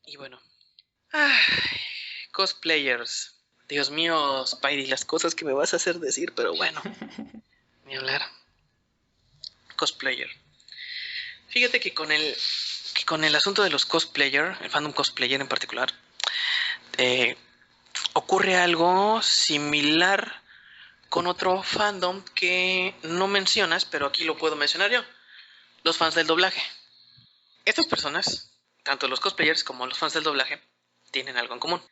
Y bueno. Ay, cosplayers. Dios mío, Spidey, las cosas que me vas a hacer decir, pero bueno, ni hablar. Cosplayer. Fíjate que con el asunto de los cosplayer, el fandom cosplayer en particular, eh, ocurre algo similar con otro fandom que no mencionas, pero aquí lo puedo mencionar yo. Los fans del doblaje. Estas personas, tanto los cosplayers como los fans del doblaje, tienen algo en común.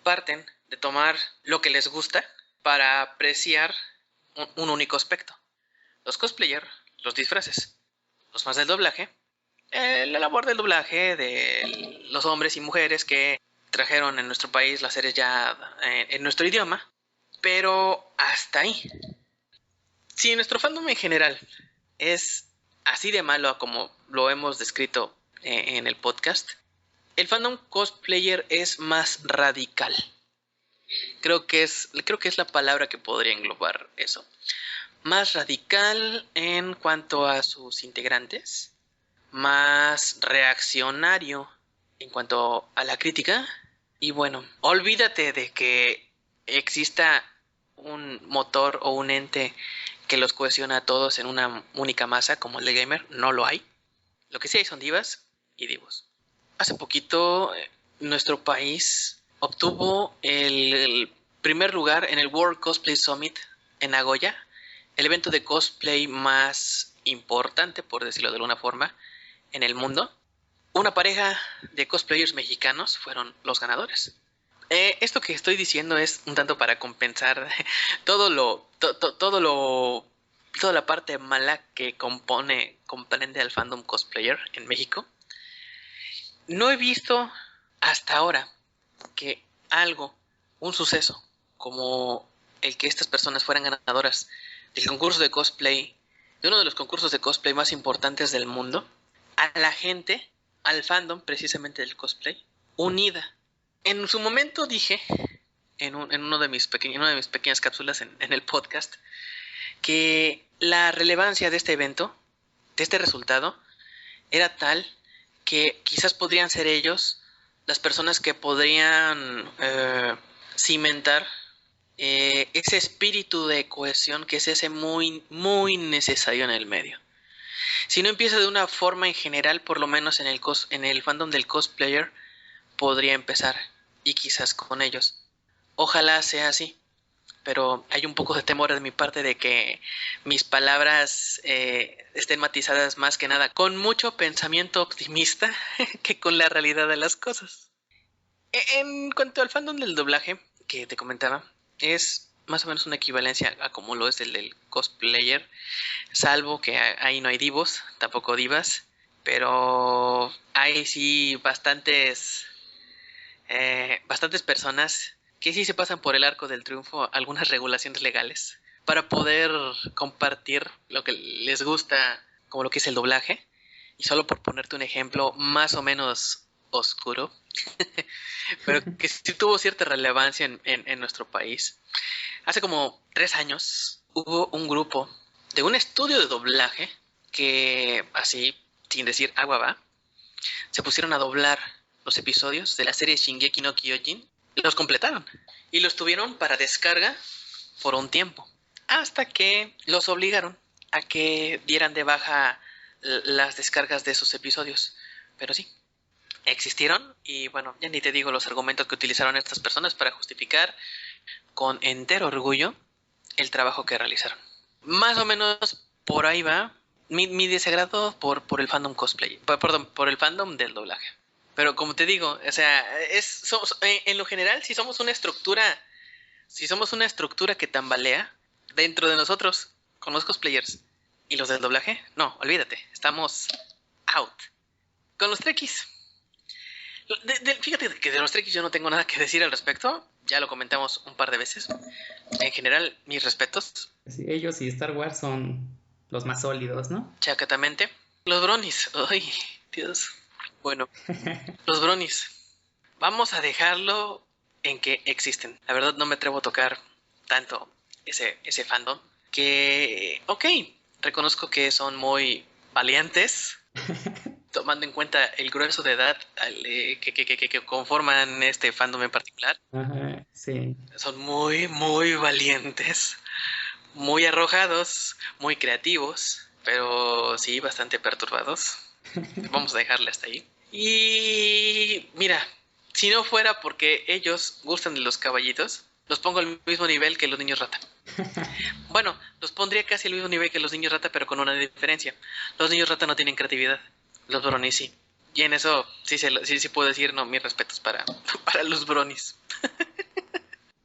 Parten de tomar lo que les gusta para apreciar un único aspecto. Los cosplayers, los disfraces. Los fans del doblaje, la labor del doblaje de los hombres y mujeres que trajeron en nuestro país las series ya en nuestro idioma. Pero hasta ahí. Si nuestro fandom en general es así de malo como lo hemos descrito en el podcast, el fandom cosplayer es más radical. Creo que es la palabra que podría englobar eso. Más radical en cuanto a sus integrantes, más reaccionario en cuanto a la crítica. Y bueno, olvídate de que exista un motor o un ente que los cohesiona a todos en una única masa como el de gamer. No lo hay. Lo que sí hay son divas y divos. Hace poquito nuestro país obtuvo el primer lugar en el World Cosplay Summit en Nagoya, el evento de cosplay más importante, por decirlo de alguna forma, en el mundo. Una pareja de cosplayers mexicanos fueron los ganadores. Esto que estoy diciendo es un tanto para compensar todo lo, toda la parte mala que comprende al fandom cosplayer en México. No he visto hasta ahora que un suceso como el que estas personas fueran ganadoras del concurso de cosplay, de uno de los concursos de cosplay más importantes del mundo, a la gente, al fandom precisamente del cosplay, unida. En su momento dije, en una de mis pequeñas cápsulas en el podcast, que la relevancia de este evento, de este resultado, era tal que quizás podrían ser ellos las personas que podrían cimentar ese espíritu de cohesión que es ese muy, muy necesario en el medio. Si no empieza de una forma en general, por lo menos en el fandom del cosplayer, podría empezar, y quizás con ellos. Ojalá sea así, pero hay un poco de temor de mi parte de que mis palabras estén matizadas más que nada con mucho pensamiento optimista que con la realidad de las cosas. En cuanto al fandom del doblaje que te comentaba, es más o menos una equivalencia a como lo es el del cosplayer, salvo que ahí no hay divos, tampoco divas, pero hay sí bastantes personas que sí se pasan por el arco del triunfo algunas regulaciones legales para poder compartir lo que les gusta, como lo que es el doblaje. Y solo por ponerte un ejemplo más o menos oscuro, pero que sí tuvo cierta relevancia en nuestro país. Hace como 3 años hubo un grupo de un estudio de doblaje que, así, sin decir agua va, se pusieron a doblar los episodios de la serie Shingeki no Kyojin y los completaron. Y los tuvieron para descarga por un tiempo, hasta que los obligaron a que dieran de baja las descargas de esos episodios. Pero sí, existieron y bueno, ya ni te digo los argumentos que utilizaron estas personas para justificar con entero orgullo el trabajo que realizaron. Más o menos por ahí va mi desagrado por el fandom cosplay, perdón, por el fandom del doblaje. Pero como te digo, o sea, en lo general, si somos una estructura que tambalea dentro de nosotros, con los cosplayers y los del doblaje, no, olvídate, estamos out. Con los trekkies, fíjate que de los trekkies yo no tengo nada que decir al respecto, ya lo comentamos un par de veces. En general, mis respetos. Sí, ellos y Star Wars son los más sólidos, ¿no? Chacatamente. Los bronies, ay, Dios. Bueno, los bronies. Vamos a dejarlo en que existen. La verdad no me atrevo a tocar tanto ese fandom. Que, ok, reconozco que son muy valientes. tomando en cuenta el grueso de edad que conforman este fandom en particular, Ajá, sí. son muy, muy valientes, muy arrojados, muy creativos, pero sí bastante perturbados. Vamos a dejarle hasta ahí. Y mira, si no fuera porque ellos gustan de los caballitos, los pongo al mismo nivel que los niños rata. Bueno, los pondría casi al mismo nivel que los niños rata, pero con una diferencia. Los niños rata no tienen creatividad, los bronies sí. Y en eso sí puedo decir, no, mis respetos para los bronies.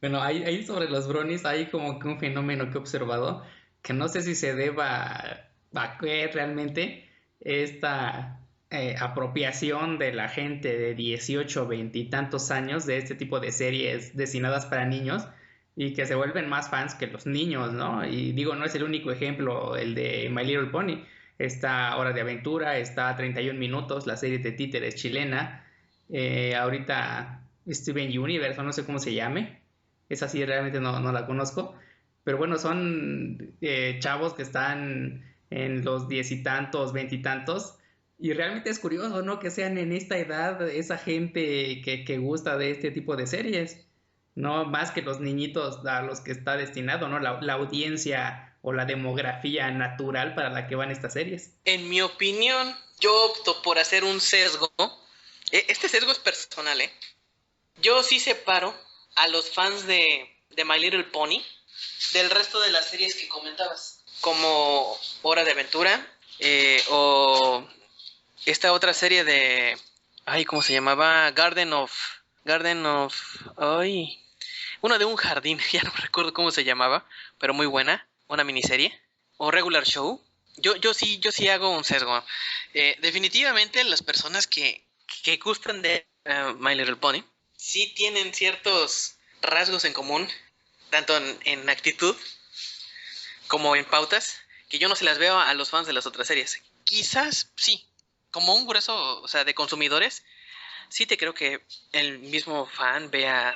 Bueno, ahí sobre los bronies hay como que un fenómeno que he observado, que no sé si se deba a qué realmente esta apropiación de la gente de 18, 20 y tantos años de este tipo de series destinadas para niños y que se vuelven más fans que los niños, ¿no? Y digo, no es el único ejemplo el de My Little Pony. Está Hora de Aventura, está 31 Minutos, la serie de títeres chilena. Ahorita Steven Universe, o no sé cómo se llame. Esa sí realmente no la conozco. Pero bueno, son chavos que están en los 10 y tantos, 20 y tantos. Y realmente es curioso, ¿no? Que sean en esta edad esa gente que gusta de este tipo de series. No más que los niñitos a los que está destinado, ¿no? La audiencia o la demografía natural para la que van estas series. En mi opinión, yo opto por hacer un sesgo. Este sesgo es personal, ¿eh? Yo sí separo a los fans de My Little Pony del resto de las series que comentabas, como Hora de Aventura, o esta otra serie de... Ay, ¿cómo se llamaba? Ay, una de un jardín, ya no recuerdo cómo se llamaba, pero muy buena, una miniserie, o Regular Show. Yo sí hago un sesgo. Definitivamente las personas que gustan de My Little Pony sí tienen ciertos rasgos en común, tanto en actitud como en pautas, que yo no se las veo a los fans de las otras series. Quizás sí, como un grueso, o sea, de consumidores, sí te creo que el mismo fan vea,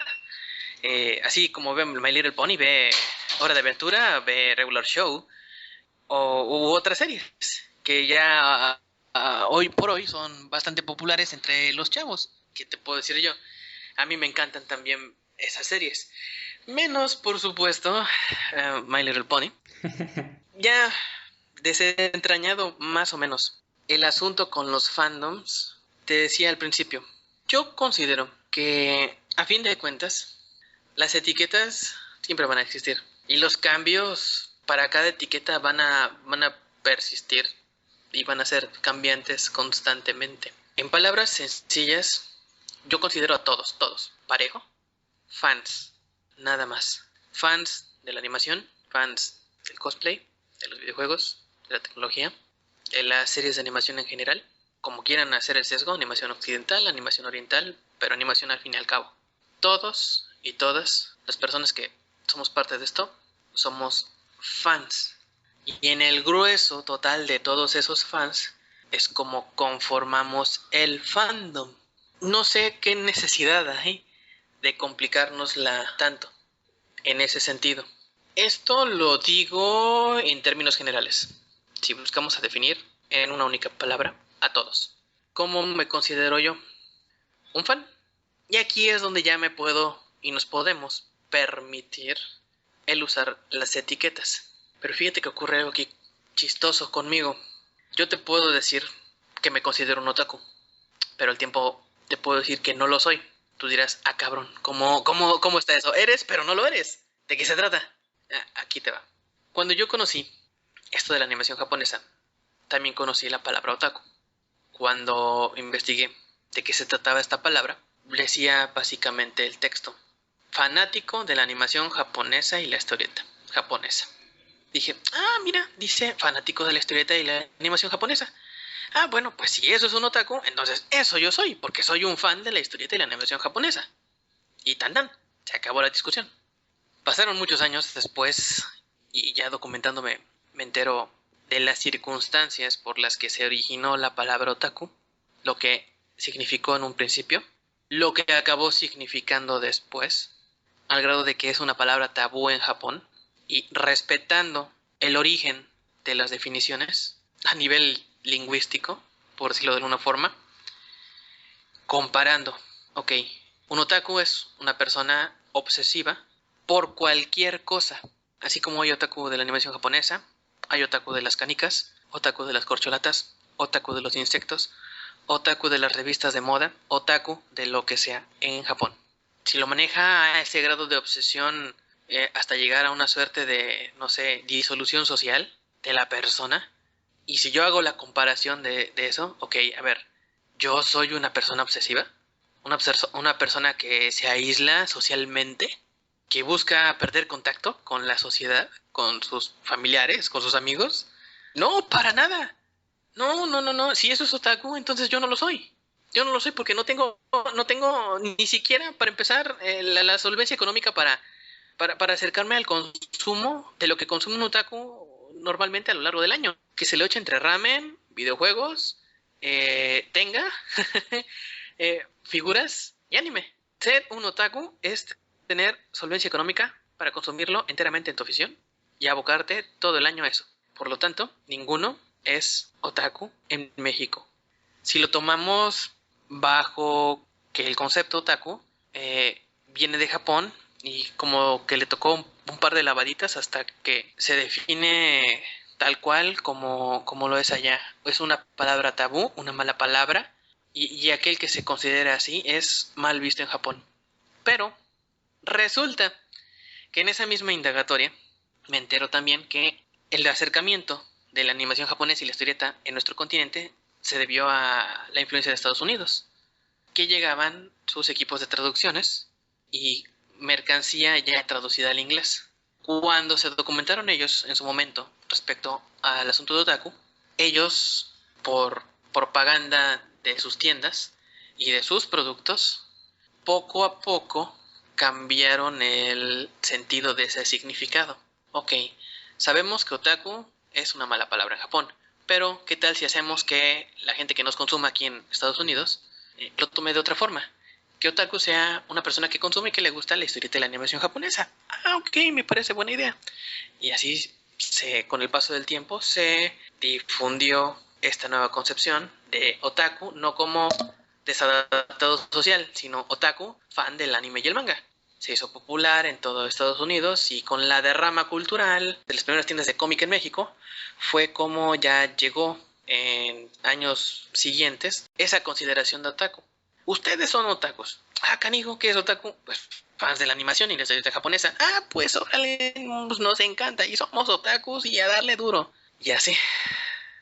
así como ve My Little Pony, ve Hora de Aventura, ve Regular Show, u otras series que ya hoy por hoy son bastante populares entre los chavos. ¿Qué te puedo decir yo? A mí me encantan también esas series. Menos, por supuesto, My Little Pony. Ya desentrañado más o menos el asunto con los fandoms, te decía al principio, yo considero que a fin de cuentas las etiquetas siempre van a existir y los cambios para cada etiqueta van a persistir y van a ser cambiantes constantemente. En palabras sencillas, yo considero a todos, parejo, fans, nada más. Fans de la animación, fans del cosplay, de los videojuegos, de la tecnología, de las series de animación en general, como quieran hacer el sesgo, animación occidental, animación oriental, pero animación al fin y al cabo. Todos y todas las personas que somos parte de esto, somos fans. Y en el grueso total de todos esos fans es como conformamos el fandom. No sé qué necesidad hay de complicárnosla tanto en ese sentido. Esto lo digo en términos generales. Si buscamos a definir en una única palabra a todos. ¿Cómo me considero yo? ¿Un fan? Y aquí es donde ya me puedo y nos podemos permitir el usar las etiquetas. Pero fíjate que ocurre algo aquí chistoso conmigo. Yo te puedo decir que me considero un otaku, pero al tiempo te puedo decir que no lo soy. Tú dirás, ah cabrón, ¿cómo está eso? Eres, pero no lo eres. ¿De qué se trata? Aquí te va. Cuando yo conocí esto de la animación japonesa, también conocí la palabra otaku. Cuando investigué de qué se trataba esta palabra, decía básicamente el texto: fanático de la animación japonesa y la historieta japonesa. Dije, mira, dice fanático de la historieta y la animación japonesa. Bueno, pues si eso es un otaku, entonces eso yo soy, porque soy un fan de la historieta y la animación japonesa. Y tan, se acabó la discusión. Pasaron muchos años después y ya documentándome me entero de las circunstancias por las que se originó la palabra otaku, lo que significó en un principio, lo que acabó significando después, al grado de que es una palabra tabú en Japón, y respetando el origen de las definiciones a nivel lingüístico, por decirlo de alguna forma, comparando. Ok, un otaku es una persona obsesiva por cualquier cosa. Así como hay otaku de la animación japonesa, hay otaku de las canicas, otaku de las corcholatas, otaku de los insectos, otaku de las revistas de moda, otaku de lo que sea en Japón. Si lo maneja a ese grado de obsesión hasta llegar a una suerte de, no sé, disolución social de la persona, y si yo hago la comparación de eso, ok, a ver, yo soy una persona obsesiva, una persona que se aísla socialmente, que busca perder contacto con la sociedad, con sus familiares, con sus amigos. No, para nada. No, no, no, no. Si eso es otaku, entonces yo no lo soy. Yo no lo soy porque no tengo ni siquiera para empezar la solvencia económica para acercarme al consumo de lo que consume un otaku normalmente a lo largo del año. Que se le eche entre ramen, videojuegos, tenga, figuras y anime. Ser un otaku es tener solvencia económica para consumirlo enteramente en tu afición y abocarte todo el año a eso. Por lo tanto, ninguno es otaku en México. Si lo tomamos bajo que el concepto otaku viene de Japón y como que le tocó un par de lavaditas hasta que se define tal cual como lo es allá. Es una palabra tabú, una mala palabra, y aquel que se considera así es mal visto en Japón. Pero resulta que en esa misma indagatoria me entero también que el acercamiento de la animación japonesa y la historieta en nuestro continente se debió a la influencia de Estados Unidos, que llegaban sus equipos de traducciones y mercancía ya traducida al inglés. Cuando se documentaron ellos en su momento respecto al asunto de otaku, ellos, por propaganda de sus tiendas y de sus productos, poco a poco cambiaron el sentido de ese significado. Ok, sabemos que otaku es una mala palabra en Japón, pero ¿qué tal si hacemos que la gente que nos consuma aquí en Estados Unidos lo tome de otra forma? Que otaku sea una persona que consume y que le gusta la historieta de la animación japonesa. Ah, ok, me parece buena idea. Y así, con el paso del tiempo, se difundió esta nueva concepción de otaku, no como desadaptado social, sino otaku, fan del anime y el manga. Se hizo popular en todo Estados Unidos y con la derrama cultural de las primeras tiendas de cómic en México, fue como ya llegó en años siguientes esa consideración de otaku. Ustedes son otakus. Ah, canijo, ¿qué es otaku? Pues fans de la animación y la historieta japonesa. Ah, pues órale, pues nos encanta y somos otakus y a darle duro. Y así.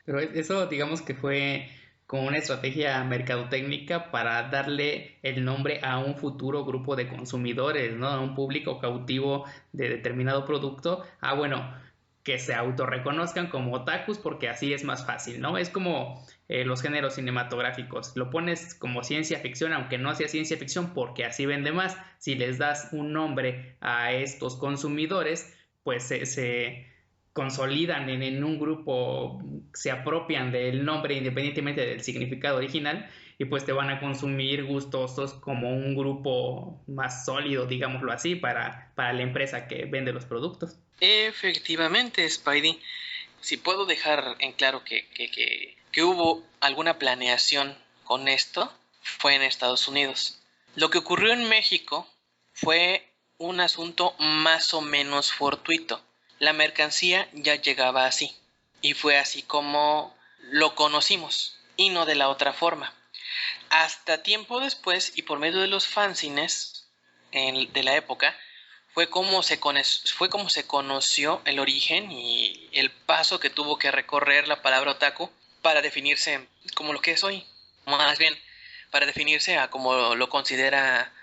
Pero eso digamos que fue como una estrategia mercadotécnica para darle el nombre a un futuro grupo de consumidores, ¿no? A un público cautivo de determinado producto. Ah, bueno, que se autorreconozcan como otakus porque así es más fácil, ¿no? Es como los géneros cinematográficos. Lo pones como ciencia ficción, aunque no sea ciencia ficción, porque así vende más. Si les das un nombre a estos consumidores, pues se consolidan en un grupo, se apropian del nombre independientemente del significado original y pues te van a consumir gustosos como un grupo más sólido, digámoslo así, para la empresa que vende los productos. Efectivamente, Spidey. Si puedo dejar en claro que hubo alguna planeación con esto, fue en Estados Unidos. Lo que ocurrió en México fue un asunto más o menos fortuito. La mercancía ya llegaba así, y fue así como lo conocimos, y no de la otra forma. Hasta tiempo después, y por medio de los fanzines de la época, fue como se conoció el origen y el paso que tuvo que recorrer la palabra otaku para definirse como lo que es hoy. Más bien, para definirse a como lo considera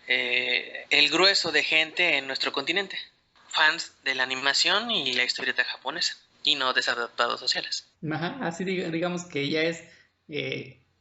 el grueso de gente en nuestro continente. Fans de la animación y la historieta japonesa, y no desadaptados sociales. Ajá, así digamos que ya es,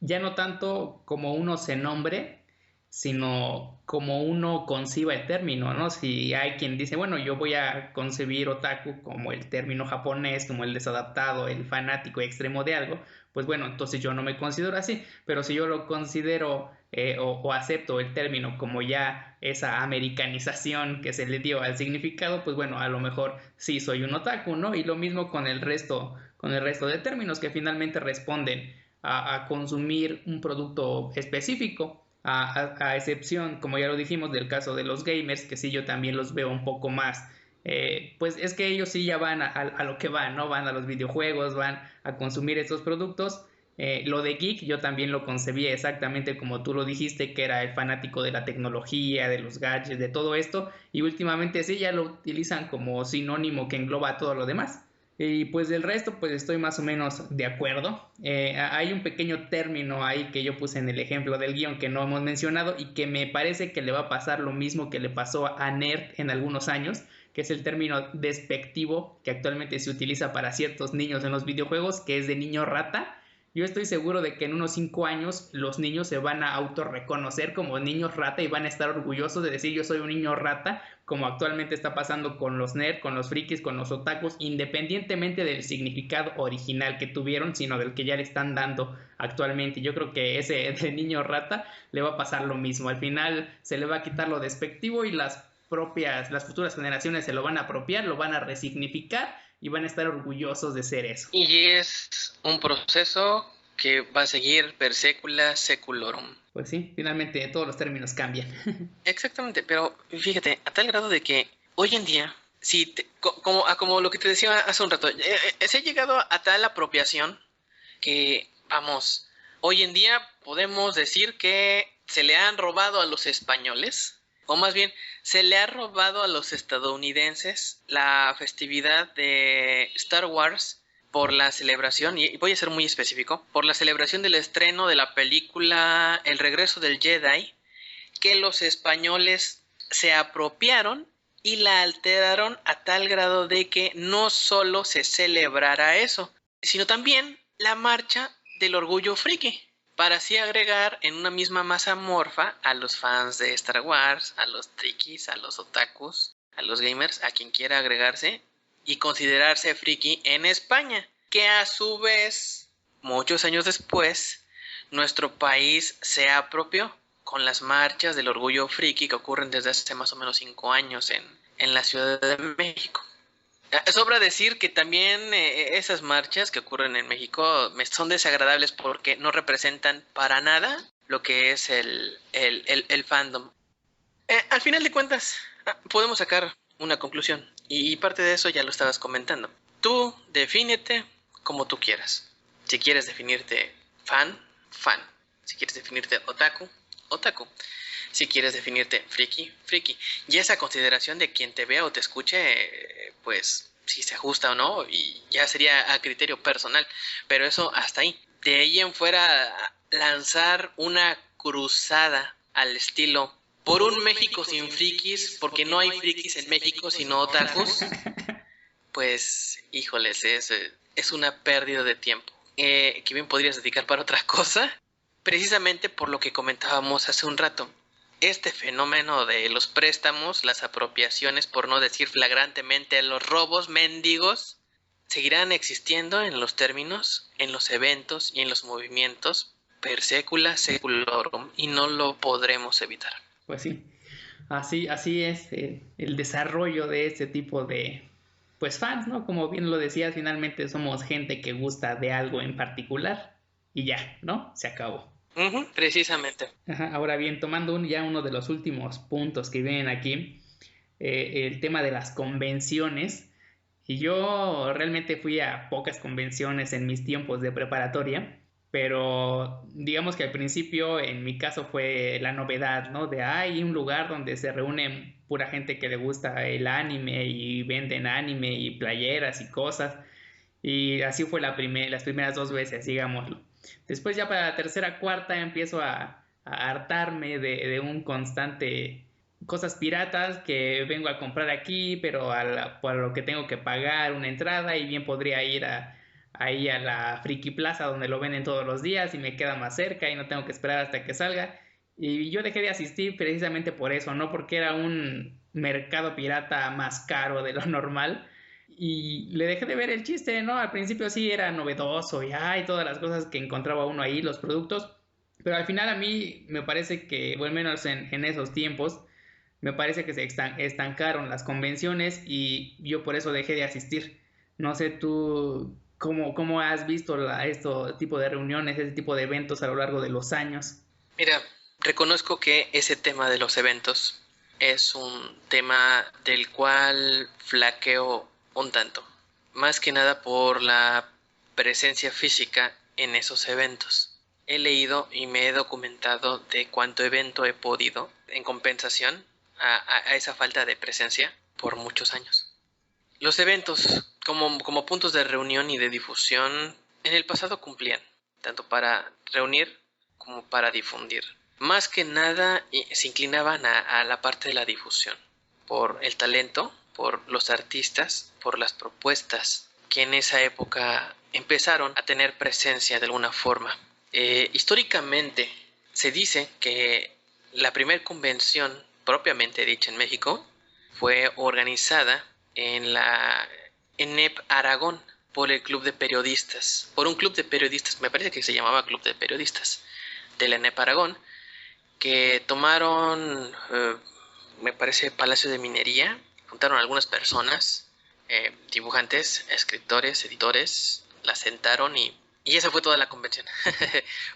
ya no tanto como uno se nombre, sino como uno conciba el término, ¿no? Si hay quien dice, bueno, yo voy a concebir otaku como el término japonés, como el desadaptado, el fanático extremo de algo, pues bueno, entonces yo no me considero así, pero si yo lo considero o acepto el término como ya esa americanización que se le dio al significado, pues bueno, a lo mejor sí soy un otaku, ¿no? Y lo mismo con el resto de términos que finalmente responden a consumir un producto específico, a excepción, como ya lo dijimos, del caso de los gamers, que sí yo también los veo un poco más, pues es que ellos sí ya van a lo que van, ¿no? Van a los videojuegos, van a consumir estos productos. Lo de geek yo también lo concebía exactamente como tú lo dijiste, que era el fanático de la tecnología, de los gadgets, de todo esto, y últimamente sí ya lo utilizan como sinónimo que engloba todo lo demás. Y pues del resto, pues estoy más o menos de acuerdo. Hay un pequeño término ahí que yo puse en el ejemplo del guión que no hemos mencionado y que me parece que le va a pasar lo mismo que le pasó a nerd en algunos años, que es el término despectivo que actualmente se utiliza para ciertos niños en los videojuegos, que es de niño rata. Yo estoy seguro de que en unos 5 años los niños se van a autorreconocer como niños rata y van a estar orgullosos de decir yo soy un niño rata, como actualmente está pasando con los nerds, con los frikis, con los otakus, independientemente del significado original que tuvieron, sino del que ya le están dando actualmente. Yo creo que ese de niño rata le va a pasar lo mismo. Al final se le va a quitar lo despectivo y las futuras generaciones se lo van a apropiar, lo van a resignificar y van a estar orgullosos de ser eso. Y es un proceso que va a seguir per secula seculorum. Pues sí, finalmente todos los términos cambian. Exactamente, pero fíjate, a tal grado de que hoy en día, si como lo que te decía hace un rato, se ha llegado a tal apropiación que, vamos, hoy en día podemos decir que se le han robado a los españoles, o más bien, se le ha robado a los estadounidenses la festividad de Star Wars por la celebración, y voy a ser muy específico, por la celebración del estreno de la película El regreso del Jedi, que los españoles se apropiaron y la alteraron a tal grado de que no solo se celebrara eso, sino también la marcha del orgullo friki, para así agregar en una misma masa morfa a los fans de Star Wars, a los trikis, a los otakus, a los gamers, a quien quiera agregarse y considerarse friki en España, que a su vez, muchos años después, nuestro país se apropió con las marchas del orgullo friki que ocurren desde hace más o menos 5 años en la Ciudad de México. Sobra decir que también esas marchas que ocurren en México me son desagradables porque no representan para nada lo que es el fandom. Al final de cuentas, podemos sacar una conclusión y parte de eso ya lo estabas comentando. Tú defínete como tú quieras. Si quieres definirte fan, fan. Si quieres definirte otaku, otaku. Si quieres definirte friki, friki. Y esa consideración de quien te vea o te escuche, pues si se ajusta o no, y ya sería a criterio personal. Pero eso hasta ahí. De ahí en fuera, lanzar una cruzada al estilo por un México sin frikis, porque no hay frikis en México sino otakus, pues híjoles, es una pérdida de tiempo. Que bien podrías dedicar para otra cosa, precisamente por lo que comentábamos hace un rato. Este fenómeno de los préstamos, las apropiaciones, por no decir flagrantemente los robos mendigos, seguirán existiendo en los términos, en los eventos y en los movimientos per secula seculorum, y no lo podremos evitar. Pues sí, así es el desarrollo de este tipo de pues fans, ¿no? Como bien lo decías, finalmente somos gente que gusta de algo en particular y ya, ¿no? Se acabó. Precisamente. Ajá, ahora bien, tomando ya uno de los últimos puntos que vienen aquí, el tema de las convenciones. Y yo realmente fui a pocas convenciones en mis tiempos de preparatoria, pero digamos que al principio en mi caso fue la novedad, ¿no? De hay un lugar donde se reúne pura gente que le gusta el anime y venden anime y playeras y cosas. Y así fue las primeras 2 veces, digámoslo. Después ya para la tercera, cuarta empiezo a hartarme de un constante cosas piratas que vengo a comprar aquí, pero por lo que tengo que pagar una entrada y bien podría ir ahí a la Friki Plaza donde lo venden todos los días y me queda más cerca y no tengo que esperar hasta que salga. Y yo dejé de asistir precisamente por eso, no porque era un mercado pirata más caro de lo normal, y le dejé de ver el chiste, ¿no? Al principio sí era novedoso y todas las cosas que encontraba uno ahí, los productos, pero al final a mí me parece que, o al menos en esos tiempos, me parece que se estancaron las convenciones y yo por eso dejé de asistir. No sé tú ¿Cómo has visto este tipo de reuniones, este tipo de eventos a lo largo de los años? Mira, reconozco que ese tema de los eventos es un tema del cual flaqueo un tanto, más que nada por la presencia física en esos eventos. He leído y me he documentado de cuánto evento he podido en compensación a esa falta de presencia por muchos años. Los eventos como puntos de reunión y de difusión en el pasado cumplían, tanto para reunir como para difundir. Más que nada se inclinaban a la parte de la difusión, por el talento, por los artistas, por las propuestas que en esa época empezaron a tener presencia de alguna forma. Históricamente se dice que la primera convención propiamente dicha en México fue organizada en la ENEP Aragón por el club de periodistas, por un club de periodistas, me parece que se llamaba Club de Periodistas de la ENEP Aragón, que tomaron, me parece, Palacio de Minería, juntaron a algunas personas, dibujantes, escritores, editores, la sentaron y esa fue toda la convención.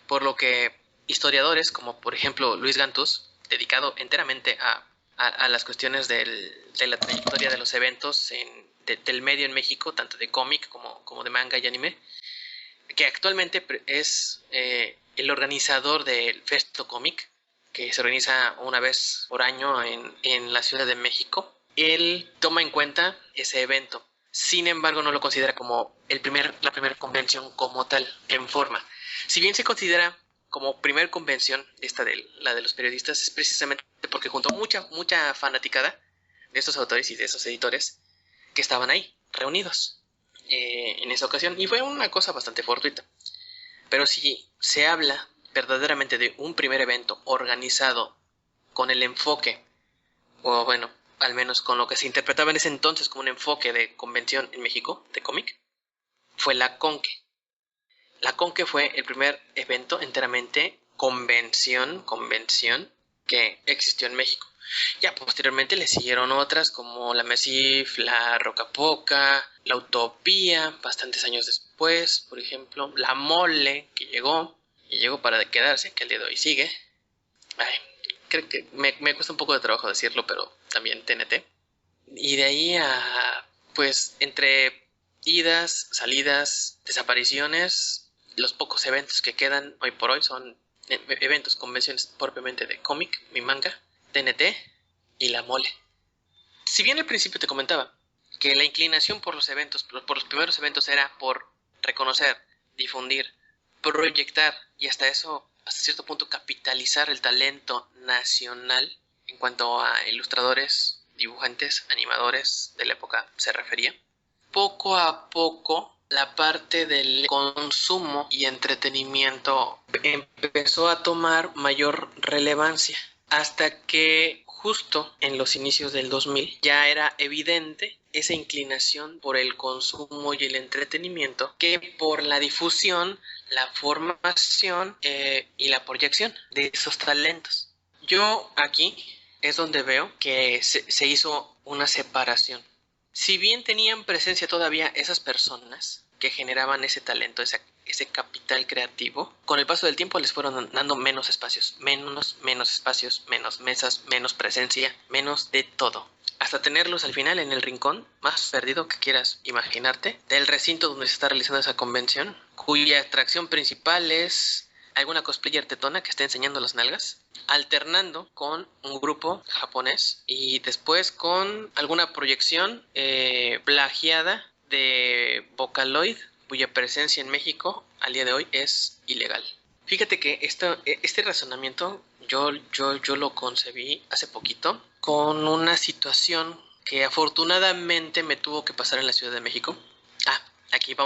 Por lo que historiadores como por ejemplo Luis Gantús, dedicado enteramente a las cuestiones de la trayectoria de los eventos del medio en México, tanto de cómic como de manga y anime, que actualmente es el organizador del Festo Cómic, que se organiza una vez por año en la Ciudad de México. Él toma en cuenta ese evento. Sin embargo, no lo considera como la primera convención como tal, en forma. Si bien se considera como primer convención, la de los periodistas, es precisamente porque juntó mucha fanaticada de estos autores y de esos editores que estaban ahí, reunidos en esa ocasión. Y fue una cosa bastante fortuita. Pero si se habla verdaderamente de un primer evento organizado con el enfoque, o bueno, al menos con lo que se interpretaba en ese entonces como un enfoque de convención en México, de cómic, fue la Conque. La Conque fue el primer evento enteramente convención que existió en México. Ya posteriormente le siguieron otras como la MESIF, la Rocapoca, la Utopía, bastantes años después, por ejemplo, la Mole, que llegó para quedarse, que al día de hoy sigue. Ay, creo que me cuesta un poco de trabajo decirlo, pero también TNT. Y de ahí pues, entre idas, salidas, desapariciones, los pocos eventos que quedan hoy por hoy son eventos, convenciones propiamente de cómic, mi manga, TNT y la Mole. Si bien al principio te comentaba que la inclinación por los eventos, por los primeros eventos era por reconocer, difundir, proyectar y hasta cierto punto capitalizar el talento nacional en cuanto a ilustradores, dibujantes, animadores de la época se refería. Poco a poco la parte del consumo y entretenimiento empezó a tomar mayor relevancia hasta que justo en los inicios del 2000 ya era evidente esa inclinación por el consumo y el entretenimiento que por la difusión, la formación y la proyección de esos talentos. Yo aquí es donde veo que se hizo una separación. Si bien tenían presencia todavía esas personas que generaban ese talento, ese capital creativo, con el paso del tiempo les fueron dando menos espacios, menos espacios, menos mesas, menos presencia, menos de todo. Hasta tenerlos al final en el rincón más perdido que quieras imaginarte del recinto donde se está realizando esa convención, cuya atracción principal es alguna cosplayer tetona que esté enseñando las nalgas, alternando con un grupo japonés y después con alguna proyección plagiada de Vocaloid, cuya presencia en México al día de hoy es ilegal. Fíjate que este razonamiento yo lo concebí hace poquito con una situación que afortunadamente me tuvo que pasar en la Ciudad de México. Aquí va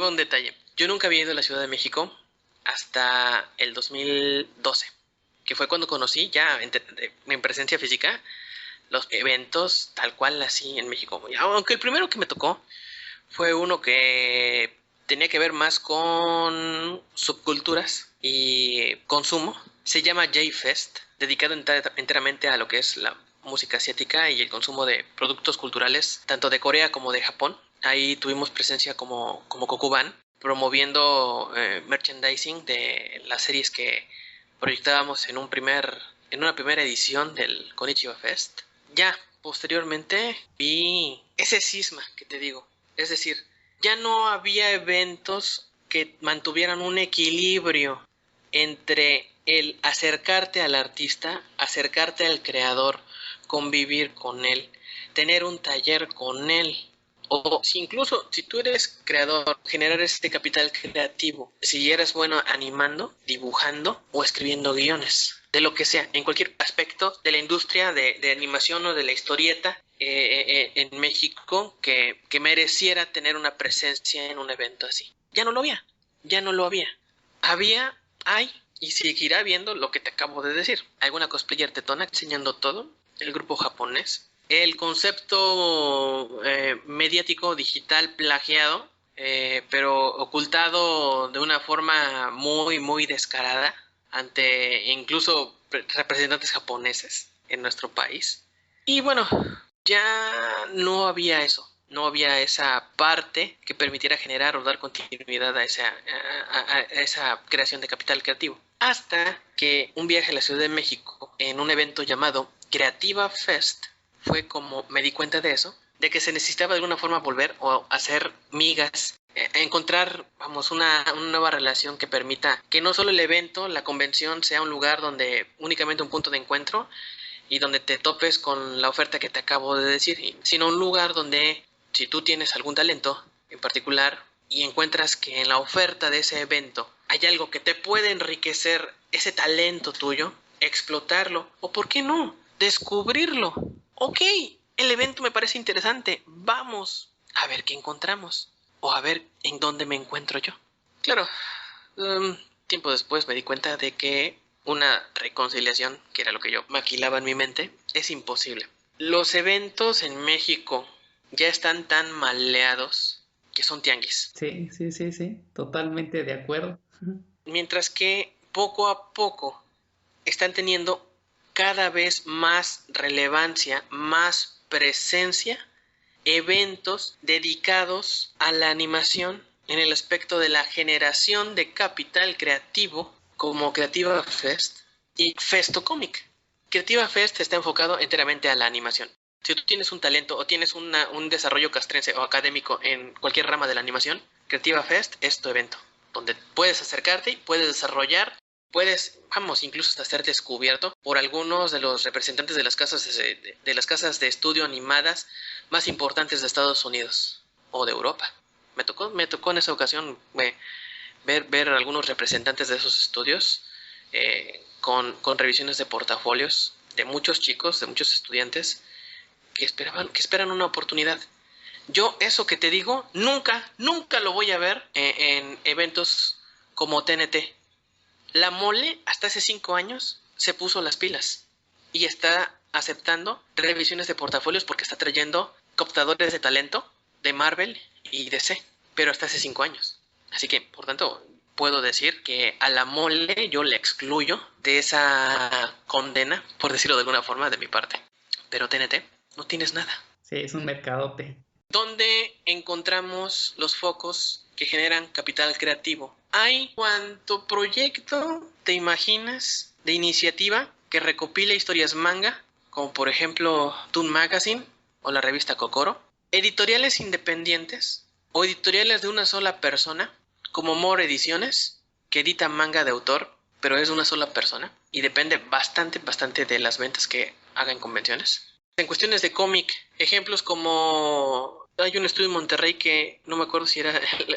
un detalle. Yo nunca había ido a la Ciudad de México hasta el 2012, que fue cuando conocí ya en presencia física los eventos tal cual así en México. Aunque el primero que me tocó fue uno que tenía que ver más con subculturas y consumo. Se llama J-Fest, dedicado enteramente a lo que es la música asiática y el consumo de productos culturales, tanto de Corea como de Japón. Ahí tuvimos presencia como Kokuban, promoviendo merchandising de las series que proyectábamos en una primera edición del Konichiwa Fest. Ya posteriormente vi ese cisma que te digo. Es decir, ya no había eventos que mantuvieran un equilibrio entre el acercarte al artista, acercarte al creador, convivir con él, tener un taller con él, o si incluso si tú eres creador, generar este capital creativo, si eres bueno animando, dibujando o escribiendo guiones, de lo que sea, en cualquier aspecto de la industria de animación o de la historieta en México que mereciera tener una presencia en un evento así. Ya no lo había, ya no lo había. Hay y seguirá viendo lo que te acabo de decir. Alguna cosplayer tetona enseñando todo, el grupo japonés, el concepto mediático digital plagiado, pero ocultado de una forma muy, muy descarada ante incluso representantes japoneses en nuestro país. Y bueno, ya no había eso. No había esa parte que permitiera generar o dar continuidad a esa creación de capital creativo. Hasta que un viaje a la Ciudad de México en un evento llamado Creativa Fest fue como me di cuenta de eso, de que se necesitaba de alguna forma volver o hacer migas, encontrar, vamos, una nueva relación que permita que no solo el evento, la convención, sea un lugar donde únicamente un punto de encuentro y donde te topes con la oferta que te acabo de decir, sino un lugar donde si tú tienes algún talento en particular y encuentras que en la oferta de ese evento hay algo que te puede enriquecer ese talento tuyo, explotarlo, o por qué no, descubrirlo. Ok, el evento me parece interesante, vamos a ver qué encontramos, o a ver en dónde me encuentro yo. Claro, tiempo después me di cuenta de que una reconciliación, que era lo que yo maquilaba en mi mente, es imposible. Los eventos en México ya están tan maleados que son tianguis. Sí, sí, sí, sí, totalmente de acuerdo. Mientras que poco a poco están teniendo cada vez más relevancia, más presencia, eventos dedicados a la animación en el aspecto de la generación de capital creativo como Creativa Fest y Festo Comic. Creativa Fest está enfocado enteramente a la animación. Si tú tienes un talento o tienes un desarrollo castrense o académico en cualquier rama de la animación, Creativa Fest es tu evento, donde puedes acercarte y puedes desarrollar, puedes, vamos, incluso hasta ser descubierto por algunos de los representantes de las casas de estudio animadas más importantes de Estados Unidos o de Europa. Me tocó en esa ocasión ver algunos representantes de esos estudios con revisiones de portafolios de muchos chicos, de muchos estudiantes que esperan una oportunidad. Yo eso que te digo, nunca lo voy a ver en eventos como TNT. La Mole, hasta hace 5 años, se puso las pilas y está aceptando revisiones de portafolios porque está trayendo captadores de talento de Marvel y DC, pero hasta hace 5 años. Así que, por tanto, puedo decir que a la Mole yo le excluyo de esa condena, por decirlo de alguna forma, de mi parte. Pero TNT, no tienes nada. Sí, es un mercadote. ¿Dónde encontramos los focos que generan capital creativo? Hay cuanto proyecto te imaginas de iniciativa que recopile historias manga, como por ejemplo Toon Magazine o la revista Kokoro, editoriales independientes o editoriales de una sola persona, como More Ediciones, que edita manga de autor, pero es de una sola persona y depende bastante de las ventas que haga en convenciones. En cuestiones de cómic, ejemplos como hay un estudio en Monterrey que no me acuerdo si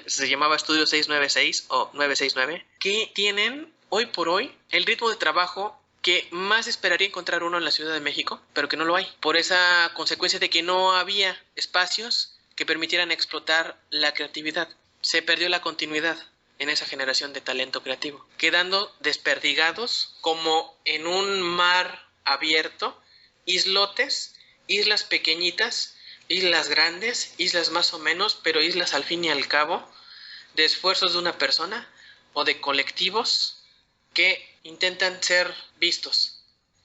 se llamaba Estudio 696 o 969, que tienen hoy por hoy el ritmo de trabajo que más esperaría encontrar uno en la Ciudad de México, pero que no lo hay, por esa consecuencia de que no había espacios que permitieran explotar la creatividad. Se perdió la continuidad en esa generación de talento creativo, quedando desperdigados como en un mar abierto, islotes, islas pequeñitas, islas grandes, islas más o menos, pero islas al fin y al cabo, de esfuerzos de una persona o de colectivos que intentan ser vistos.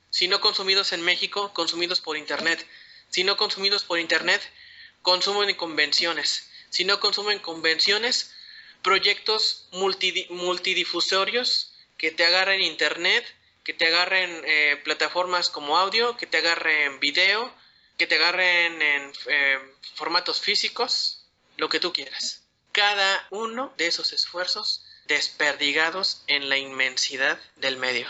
Si no consumidos en México, consumidos por Internet. Si no consumidos por Internet, consumen convenciones. Si no consumen convenciones, proyectos multidifusorios que te agarren internet, que te agarren plataformas como audio, que te agarren video, que te agarren en formatos físicos, lo que tú quieras. Cada uno de esos esfuerzos desperdigados en la inmensidad del medio.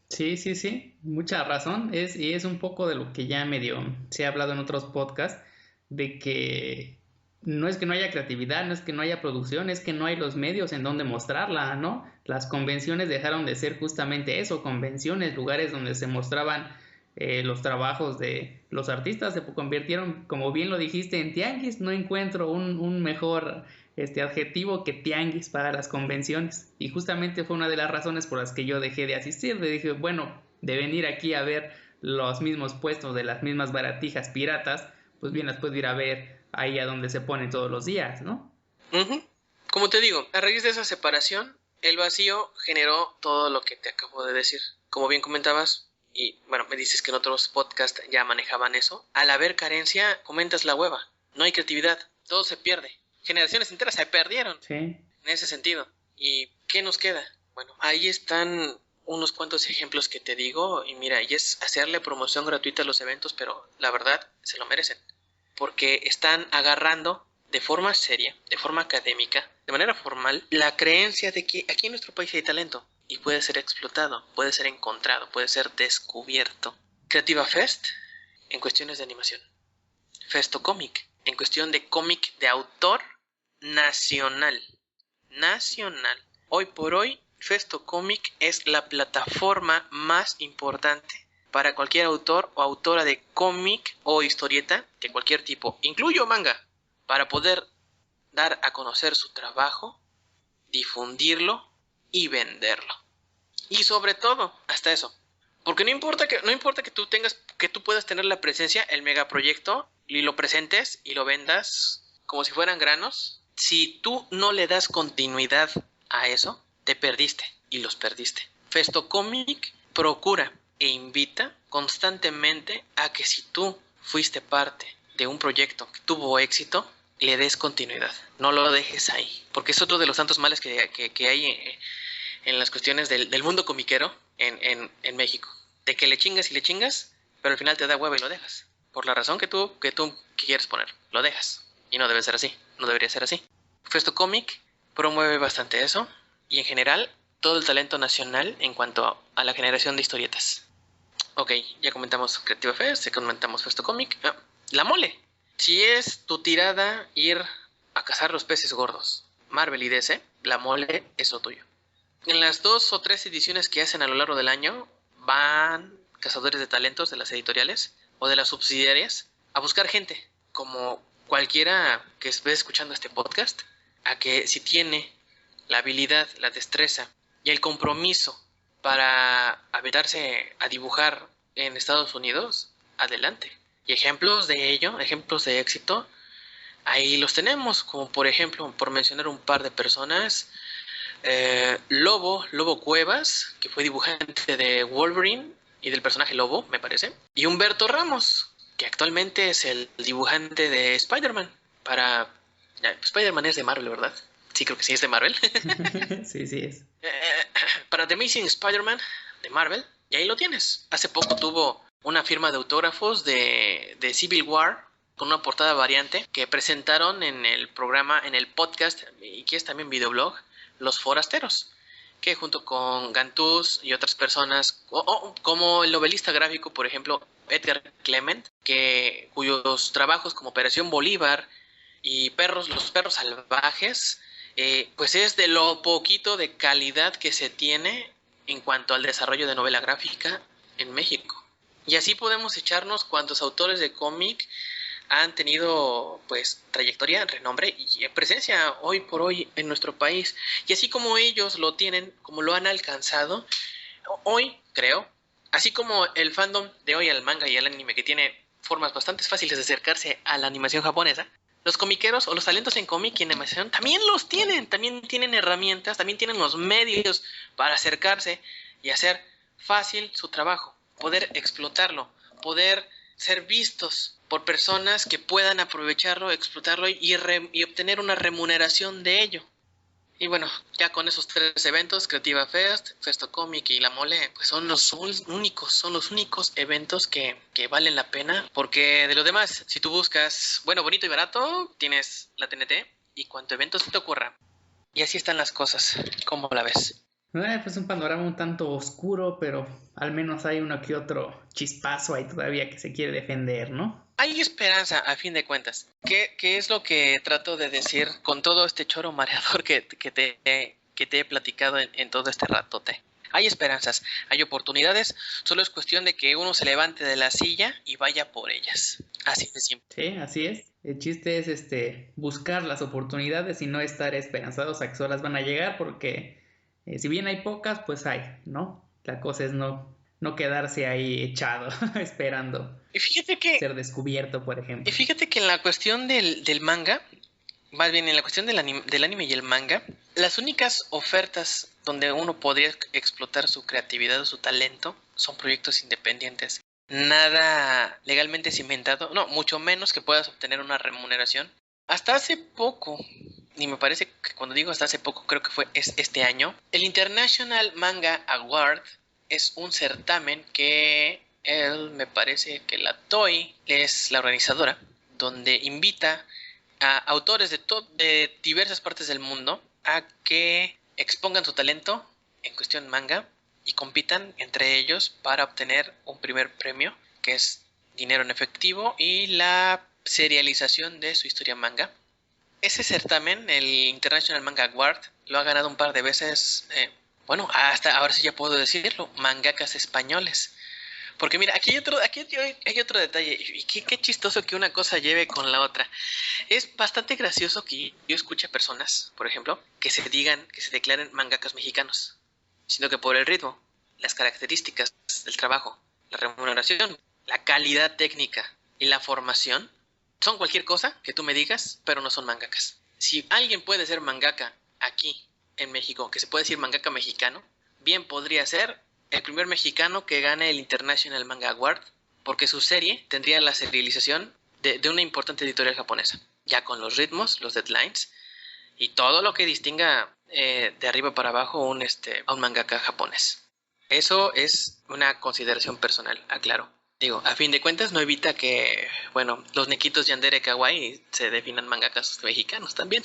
Sí, mucha razón. Y es un poco de lo que ya medio se ha hablado en otros podcasts, de que no es que no haya creatividad, no es que no haya producción, es que no hay los medios en donde mostrarla, ¿no? Las convenciones dejaron de ser justamente eso, convenciones, lugares donde se mostraban los trabajos de los artistas, se convirtieron, como bien lo dijiste, en tianguis. No encuentro un mejor adjetivo que tianguis para las convenciones, y justamente fue una de las razones por las que yo dejé de asistir. Le dije, bueno, de venir aquí a ver los mismos puestos de las mismas baratijas piratas, pues bien las puedo ir a ver ahí a donde se ponen todos los días, ¿no? Como te digo, a raíz de esa separación, el vacío generó todo lo que te acabo de decir. Como bien comentabas, y bueno, me dices que en otros podcasts ya manejaban eso, al haber carencia, comentas la hueva, no hay creatividad, todo se pierde. Generaciones enteras se perdieron. Sí. En ese sentido. ¿Y qué nos queda? Bueno, ahí están unos cuantos ejemplos que te digo, y mira, y es hacerle promoción gratuita a los eventos, pero la verdad se lo merecen, porque están agarrando de forma seria, de forma académica, de manera formal, la creencia de que aquí en nuestro país hay talento y puede ser explotado, puede ser encontrado, puede ser descubierto. Creativa Fest en cuestiones de animación, Festo Cómic en cuestión de cómic de autor nacional. Hoy por hoy, Festo Cómic es la plataforma más importante para cualquier autor o autora de cómic o historieta de cualquier tipo, incluyo manga, para poder dar a conocer su trabajo, difundirlo y venderlo. Y sobre todo, hasta eso, porque no importa que tú puedas tener la presencia, el megaproyecto, y lo presentes y lo vendas como si fueran granos. Si tú no le das continuidad a eso, te perdiste y los perdiste. Festo Comic procura e invita constantemente a que si tú fuiste parte de un proyecto que tuvo éxito, le des continuidad. No lo dejes ahí, porque es otro de los tantos males que hay en las cuestiones del mundo comiquero en México. De que le chingas, pero al final te da hueva y lo dejas. Por la razón que tú quieres poner, lo dejas. Y no debe ser así, no debería ser así. Festo Comic promueve bastante eso, y en general todo el talento nacional en cuanto a la generación de historietas. Ok, ya comentamos Creativa Fest, ya comentamos Festo Comic. La mole. Si es tu tirada ir a cazar los peces gordos, Marvel y DC, la mole es lo tuyo. En las 2 o 3 ediciones que hacen a lo largo del año, van cazadores de talentos de las editoriales o de las subsidiarias a buscar gente, como cualquiera que esté escuchando este podcast, a que si tiene la habilidad, la destreza y el compromiso para aventarse a dibujar en Estados Unidos, adelante. Y ejemplos de ello, ejemplos de éxito, ahí los tenemos, como por ejemplo, por mencionar un par de personas, Lobo Cuevas, que fue dibujante de Wolverine y del personaje Lobo, me parece, y Humberto Ramos, que actualmente es el dibujante de Spider-Man. Spider-Man es de Marvel, ¿verdad? Sí, creo que sí es de Marvel. Sí es. Para The Amazing Spider-Man de Marvel, y ahí lo tienes. Hace poco tuvo una firma de autógrafos de Civil War con una portada variante que presentaron en el programa, en el podcast, y que es también videoblog, Los Forasteros, que junto con Gantús y otras personas, como el novelista gráfico, por ejemplo, Edgar Clement, cuyos trabajos como Operación Bolívar y Los Perros Salvajes, pues es de lo poquito de calidad que se tiene en cuanto al desarrollo de novela gráfica en México. Y así podemos echarnos cuantos autores de cómic han tenido pues trayectoria, renombre y presencia hoy por hoy en nuestro país. Y así como ellos lo tienen, como lo han alcanzado, hoy creo, así como el fandom de hoy al manga y al anime, que tiene formas bastante fáciles de acercarse a la animación japonesa, los comiqueros o los talentos en cómic y animación también los tienen, también tienen herramientas, también tienen los medios para acercarse y hacer fácil su trabajo, poder explotarlo, poder ser vistos por personas que puedan aprovecharlo, explotarlo y obtener una remuneración de ello. Y bueno, ya con esos 3 eventos, Creativa Fest, Festo Comic y La Mole, pues son los únicos eventos que valen la pena, porque de lo demás, si tú buscas bueno, bonito y barato, tienes la TNT y cuanto evento se te ocurra. Y así están las cosas, ¿cómo la ves? Pues un panorama un tanto oscuro, pero al menos hay uno que otro chispazo ahí todavía que se quiere defender, ¿no? Hay esperanza, a fin de cuentas. ¿Qué es lo que trato de decir con todo este choro mareador que te he platicado en todo este ratote? Hay esperanzas, hay oportunidades, solo es cuestión de que uno se levante de la silla y vaya por ellas. Así de simple. Sí, así es. El chiste es buscar las oportunidades y no estar esperanzados a que solas van a llegar, porque si bien hay pocas, pues hay, ¿no? La cosa es no quedarse ahí echado esperando Y fíjate que, ser descubierto, por ejemplo. en la cuestión del manga, más bien en la cuestión del anime y el manga, las únicas ofertas donde uno podría explotar su creatividad o su talento son proyectos independientes. Nada legalmente cimentado, no, mucho menos que puedas obtener una remuneración. Hasta hace poco, y me parece que cuando digo hasta hace poco, creo que fue este año, el International Manga Award es un certamen que me parece que la Toei es la organizadora, donde invita a autores de diversas partes del mundo a que expongan su talento en cuestión manga y compitan entre ellos para obtener un primer premio, que es dinero en efectivo y la serialización de su historia manga. Ese certamen, el International Manga Award, lo ha ganado un par de veces, bueno, hasta ahora sí ya puedo decirlo, mangakas españoles. Porque mira, hay otro detalle, y qué chistoso que una cosa lleve con la otra. Es bastante gracioso que yo escuche a personas, por ejemplo, que se declaren mangakas mexicanos, sino que por el ritmo, las características del trabajo, la remuneración, la calidad técnica y la formación, son cualquier cosa que tú me digas, pero no son mangakas. Si alguien puede ser mangaka aquí en México, que se puede decir mangaka mexicano, bien podría ser el primer mexicano que gane el International Manga Award, porque su serie tendría la serialización de una importante editorial japonesa, ya con los ritmos, los deadlines y todo lo que distinga de arriba para abajo a un mangaka japonés. Eso es una consideración personal, aclaro. Digo, a fin de cuentas no evita que, bueno, los nequitos Yandere Kawaii se definan mangakas mexicanos también.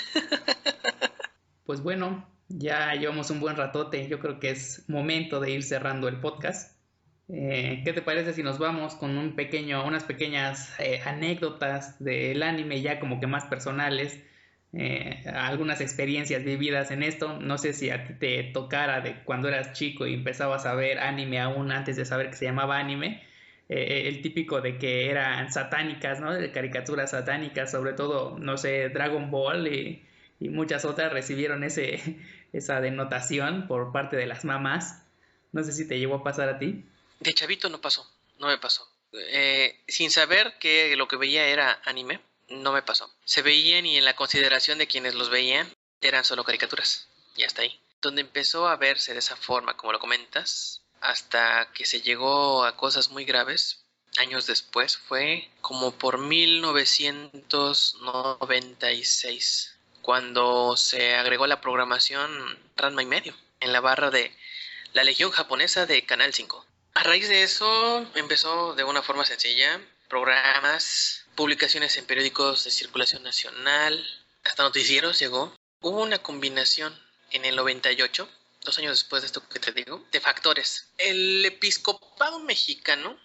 Pues bueno, ya llevamos un buen ratote. Yo creo que es momento de ir cerrando el podcast. ¿Qué te parece si nos vamos con unas pequeñas anécdotas del anime ya como que más personales? Algunas experiencias vividas en esto. No sé si a ti te tocara de cuando eras chico y empezabas a ver anime aún antes de saber que se llamaba anime. El típico de que eran satánicas, ¿no? De caricaturas satánicas, sobre todo, no sé, Dragon Ball y muchas otras recibieron esa denotación por parte de las mamás. No sé si te llevó a pasar a ti. De chavito no me pasó. Sin saber que lo que veía era anime, no me pasó. Se veían y en la consideración de quienes los veían eran solo caricaturas. Y hasta ahí. Donde empezó a verse de esa forma, como lo comentas, hasta que se llegó a cosas muy graves, años después, fue como por 1996, cuando se agregó la programación Ranma y medio en la barra de la Legión Japonesa de Canal 5. A raíz de eso empezó de una forma sencilla, programas, publicaciones en periódicos de circulación nacional, hasta noticieros llegó. Hubo una combinación en el 98, 2 años después de esto que te digo, de factores. El episcopado mexicano,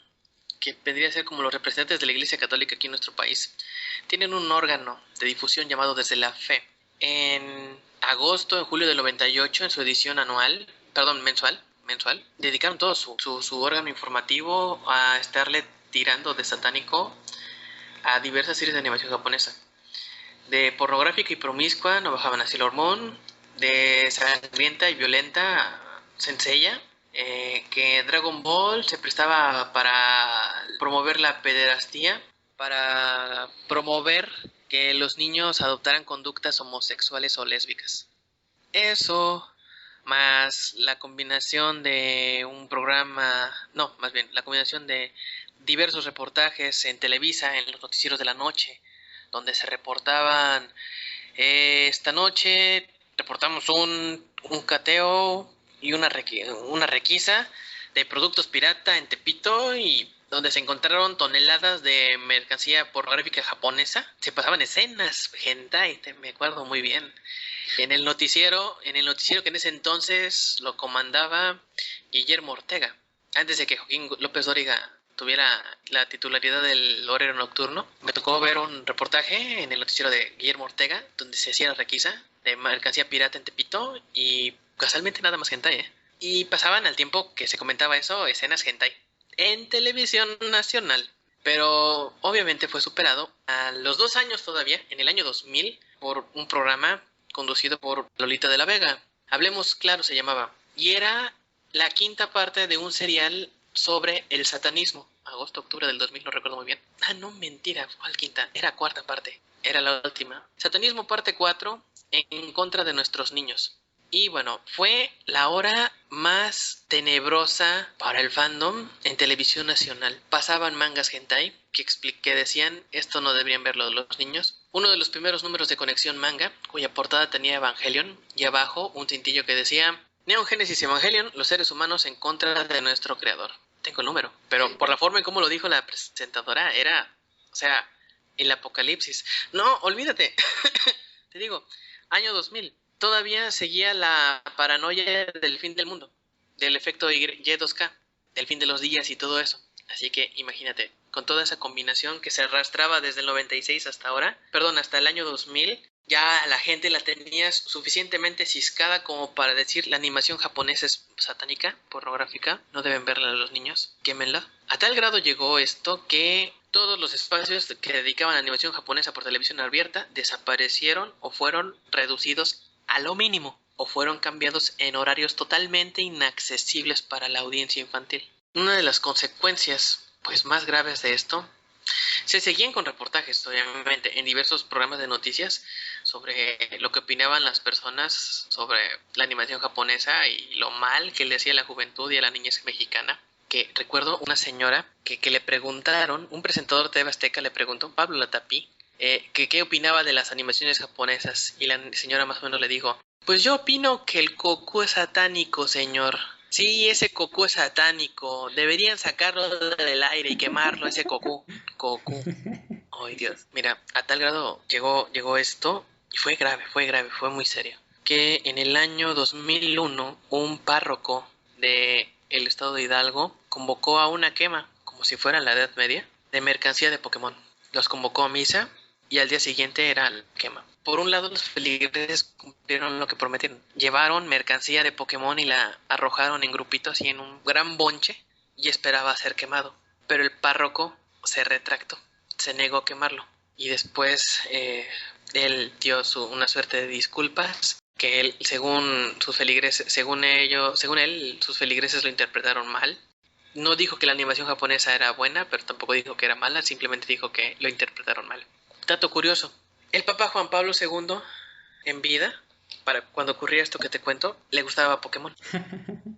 que vendría a ser como los representantes de la Iglesia Católica aquí en nuestro país, tienen un órgano de difusión llamado Desde la Fe. En agosto, en julio del 98, en su edición mensual, dedicaron todo su órgano informativo a estarle tirando de satánico a diversas series de animación japonesa. De pornográfica y promiscua no bajaban así el hormón, de sangrienta y violenta Senseiya, que Dragon Ball se prestaba para promover la pederastía, para promover que los niños adoptaran conductas homosexuales o lésbicas. Eso más la combinación de un programa, no, más bien, la combinación de diversos reportajes en Televisa, en los noticieros de la noche, donde se reportaban, esta noche reportamos un cateo y una requisa de productos pirata en Tepito, y donde se encontraron toneladas de mercancía pornográfica japonesa. Se pasaban escenas hentai, me acuerdo muy bien. En el noticiero que en ese entonces lo comandaba Guillermo Ortega, antes de que Joaquín López Dóriga tuviera la titularidad del horario nocturno. Me tocó ver un reportaje en el noticiero de Guillermo Ortega, donde se hacía la requisa de mercancía pirata en Tepito, y casualmente nada más hentai, ¿eh? Y pasaban al tiempo que se comentaba eso, escenas hentai en televisión nacional. Pero obviamente fue superado a los 2 años todavía, en el año 2000, por un programa conducido por Lolita de la Vega. Hablemos Claro se llamaba. Y era la quinta parte de un serial sobre el satanismo. Agosto-octubre del 2000, no recuerdo muy bien. Ah, no, mentira, ¿cuál quinta? Era cuarta parte, era la última. Satanismo parte 4, en contra de nuestros niños. Y bueno, fue la hora más tenebrosa para el fandom en televisión nacional. Pasaban mangas hentai que decían, esto no deberían verlo los niños. Uno de los primeros números de Conexión Manga, cuya portada tenía Evangelion, y abajo un cintillo que decía, Neon Genesis Evangelion, los seres humanos en contra de nuestro creador. Tengo el número, pero por la forma en cómo lo dijo la presentadora, era, o sea, el apocalipsis. No, olvídate. Te digo, año 2000. Todavía seguía la paranoia del fin del mundo, del efecto Y2K, del fin de los días y todo eso. Así que imagínate, con toda esa combinación que se arrastraba desde el 96 hasta ahora, perdón, hasta el año 2000, ya la gente la tenía suficientemente ciscada como para decir la animación japonesa es satánica, pornográfica, no deben verla los niños, quémenla. A tal grado llegó esto que todos los espacios que dedicaban a animación japonesa por televisión abierta desaparecieron o fueron reducidos a lo mínimo, o fueron cambiados en horarios totalmente inaccesibles para la audiencia infantil. Una de las consecuencias pues más graves de esto, se seguían con reportajes obviamente en diversos programas de noticias sobre lo que opinaban las personas sobre la animación japonesa y lo mal que le hacía a la juventud y a la niñez mexicana. Que recuerdo una señora que le preguntaron, un presentador de TV Azteca le preguntó, Pablo Latapí, que qué opinaba de las animaciones japonesas, y la señora más o menos le dijo, pues yo opino que el Goku es satánico, señor. Sí, ese Goku es satánico, deberían sacarlo del aire y quemarlo, ese Goku. Ay, Dios. Mira, a tal grado llegó esto, y fue grave, fue muy serio, que en el año 2001 un párroco de el estado de Hidalgo convocó a una quema, como si fuera la Edad Media, de mercancía de Pokémon. Los convocó a misa y al día siguiente era la quema. Por un lado, los feligreses cumplieron lo que prometieron. Llevaron mercancía de Pokémon y la arrojaron en grupitos así en un gran bonche, y esperaba ser quemado. Pero el párroco se retractó, se negó a quemarlo. Y después él dio una suerte de disculpas, que él, según él, sus feligreses lo interpretaron mal. No dijo que la animación japonesa era buena, pero tampoco dijo que era mala, simplemente dijo que lo interpretaron mal. Dato curioso, el Papa Juan Pablo II, en vida, para cuando ocurría esto que te cuento, le gustaba Pokémon.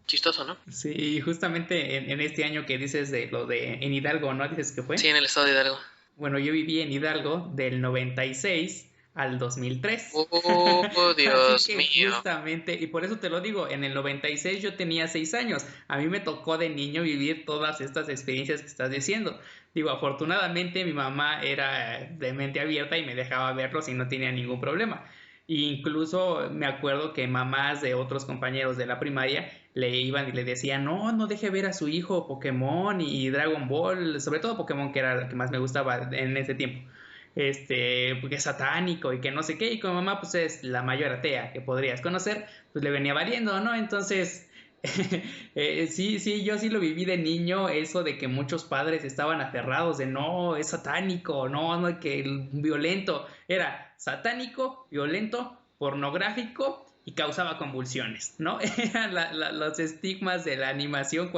Chistoso, ¿no? Sí, justamente en este año que dices de lo de en Hidalgo, ¿no? Dices que fue. Sí, en el estado de Hidalgo. Bueno, yo viví en Hidalgo del 96 al 2003. Oh, Dios Así que mío. justamente, y por eso te lo digo, en el 96 yo tenía 6 años. A mí me tocó de niño vivir todas estas experiencias que estás diciendo. Digo, afortunadamente mi mamá era de mente abierta y me dejaba verlos y no tenía ningún problema. E incluso me acuerdo que mamás de otros compañeros de la primaria le iban y le decían, no, no deje ver a su hijo Pokémon y Dragon Ball, sobre todo Pokémon, que era la que más me gustaba en ese tiempo. Porque es satánico y que no sé qué, y como mamá pues es la mayor atea que podrías conocer, pues le venía valiendo, ¿no? Entonces, sí, yo sí lo viví de niño, eso de que muchos padres estaban aferrados de no, es satánico, no, que violento, era satánico, violento, pornográfico y causaba convulsiones, ¿no? Eran los estigmas de la animación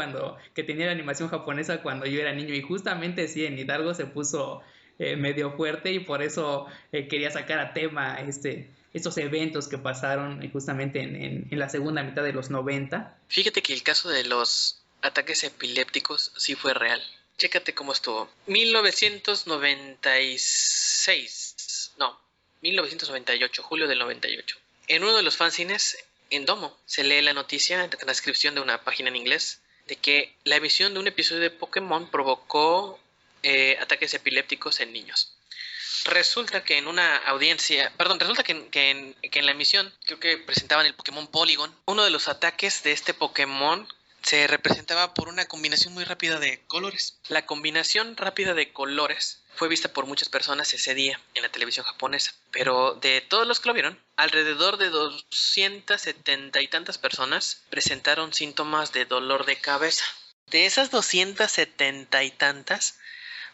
que tenía la animación japonesa cuando yo era niño, y justamente sí, en Hidalgo se puso medio fuerte, y por eso quería sacar a tema estos eventos que pasaron justamente en la segunda mitad de los 90. Fíjate que el caso de los ataques epilépticos sí fue real. Chécate cómo estuvo. 1996. No, 1998, julio del 98. En uno de los fanzines, en Domo, se lee la noticia, la transcripción de una página en inglés, de que la emisión de un episodio de Pokémon provocó ataques epilépticos en niños. Resulta que en una audiencia, resulta que en la emisión, creo que presentaban el Pokémon Polygon, uno de los ataques de este Pokémon se representaba por una combinación muy rápida de colores. La combinación rápida de colores fue vista por muchas personas ese día en la televisión japonesa, pero de todos los que lo vieron, alrededor de 270 y tantas personas presentaron síntomas de dolor de cabeza. De esas 270 y tantas,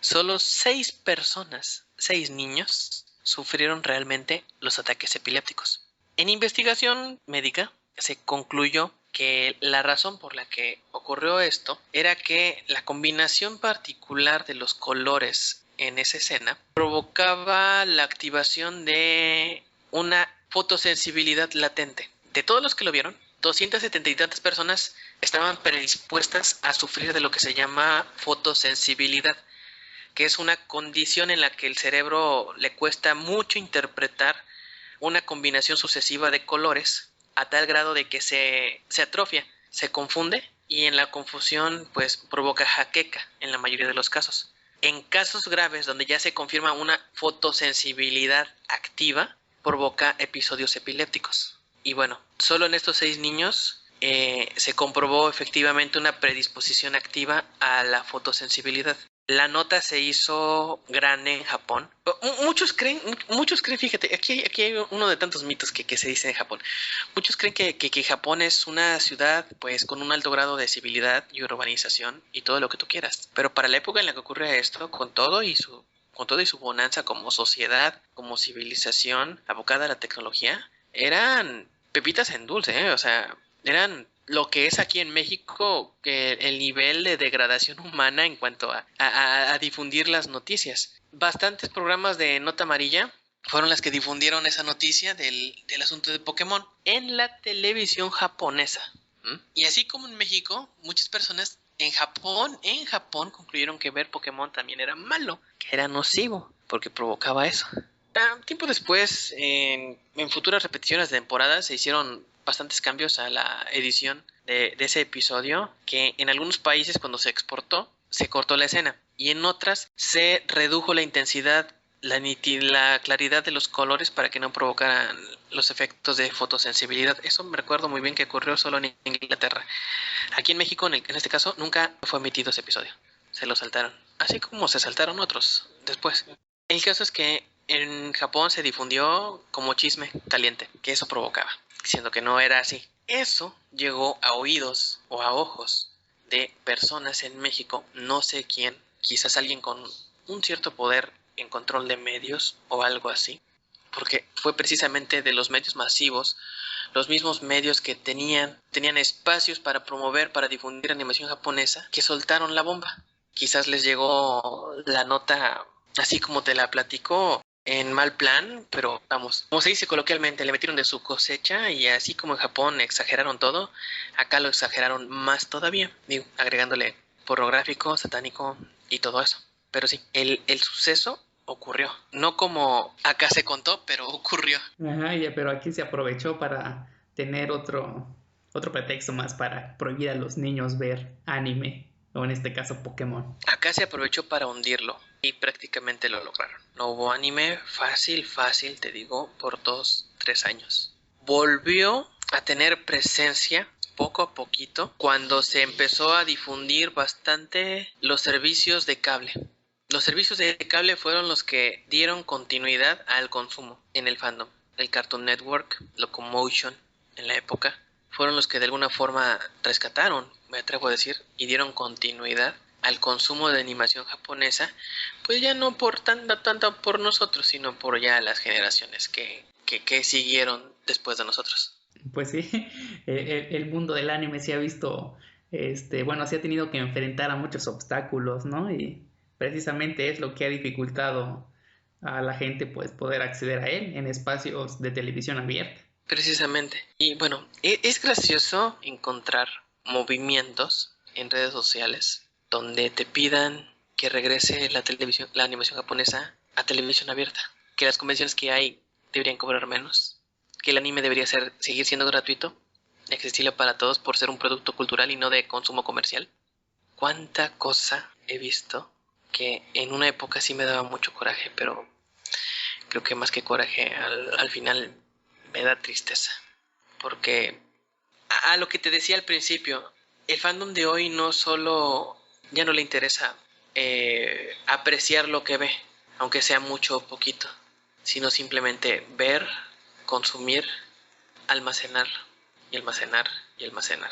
solo 6 personas, 6 niños, sufrieron realmente los ataques epilépticos. En investigación médica se concluyó que la razón por la que ocurrió esto era que la combinación particular de los colores en esa escena provocaba la activación de una fotosensibilidad latente. De todos los que lo vieron, 270 y tantas personas estaban predispuestas a sufrir de lo que se llama fotosensibilidad, que es una condición en la que el cerebro le cuesta mucho interpretar una combinación sucesiva de colores a tal grado de que se atrofia, se confunde y en la confusión pues provoca jaqueca en la mayoría de los casos. En casos graves donde ya se confirma una fotosensibilidad activa, provoca episodios epilépticos. Y bueno, solo en estos 6 niños se comprobó efectivamente una predisposición activa a la fotosensibilidad. La nota se hizo grande en Japón. Muchos creen, fíjate, aquí hay uno de tantos mitos que se dice en Japón. Muchos creen que Japón es una ciudad pues con un alto grado de civilidad y urbanización y todo lo que tú quieras. Pero para la época en la que ocurre esto, con todo y su bonanza como sociedad, como civilización abocada a la tecnología, eran pepitas en dulce, o sea, eran lo que es aquí en México, que el nivel de degradación humana en cuanto a difundir las noticias. Bastantes programas de nota amarilla fueron las que difundieron esa noticia del asunto de Pokémon en la televisión japonesa. Y así como en México, muchas personas en Japón concluyeron que ver Pokémon también era malo, que era nocivo, porque provocaba eso. Tiempo después, en futuras repeticiones de temporadas, se hicieron bastantes cambios a la edición de ese episodio, que en algunos países cuando se exportó, se cortó la escena, y en otras se redujo la intensidad, la claridad de los colores para que no provocaran los efectos de fotosensibilidad. Eso me recuerdo muy bien que ocurrió solo en Inglaterra. Aquí en México, en este caso, nunca fue emitido ese episodio. Se lo saltaron, así como se saltaron otros después. El caso es que en Japón se difundió como chisme caliente, que eso provocaba, siendo que no era así. Eso llegó a oídos o a ojos de personas en México, no sé quién, quizás alguien con un cierto poder en control de medios o algo así, porque fue precisamente de los medios masivos, los mismos medios que tenían espacios para promover, para difundir animación japonesa, que soltaron la bomba. Quizás les llegó la nota así como te la platicó, en mal plan, pero vamos, como se dice coloquialmente, le metieron de su cosecha y así como en Japón exageraron todo, acá lo exageraron más todavía, digo, agregándole pornográfico, satánico y todo eso. Pero sí, el suceso ocurrió, no como acá se contó, pero ocurrió. Ajá, pero aquí se aprovechó para tener otro pretexto más para prohibir a los niños ver anime, o en este caso Pokémon. Acá se aprovechó para hundirlo y prácticamente lo lograron. No hubo anime fácil, te digo, por 2-3 años. Volvió a tener presencia poco a poquito cuando se empezó a difundir bastante los servicios de cable. Los servicios de cable fueron los que dieron continuidad al consumo en el fandom. El Cartoon Network, Locomotion en la época, fueron los que de alguna forma rescataron, me atrevo a decir, y dieron continuidad al consumo de animación japonesa, pues ya no por tanto por nosotros, sino por ya las generaciones que siguieron después de nosotros. Pues sí, el mundo del anime se ha visto, bueno, se ha tenido que enfrentar a muchos obstáculos, ¿no? Y precisamente es lo que ha dificultado a la gente pues poder acceder a él en espacios de televisión abierta. Precisamente. Y bueno, es gracioso encontrar movimientos en redes sociales donde te pidan que regrese la animación japonesa a televisión abierta, que las convenciones que hay deberían cobrar menos, que el anime debería seguir siendo gratuito, accesible para todos por ser un producto cultural y no de consumo comercial. Cuánta cosa he visto que en una época sí me daba mucho coraje, pero creo que más que coraje al final me da tristeza, porque a lo que te decía al principio, el fandom de hoy no solo ya no le interesa apreciar lo que ve, aunque sea mucho o poquito, sino simplemente ver, consumir, almacenar y almacenar y almacenar.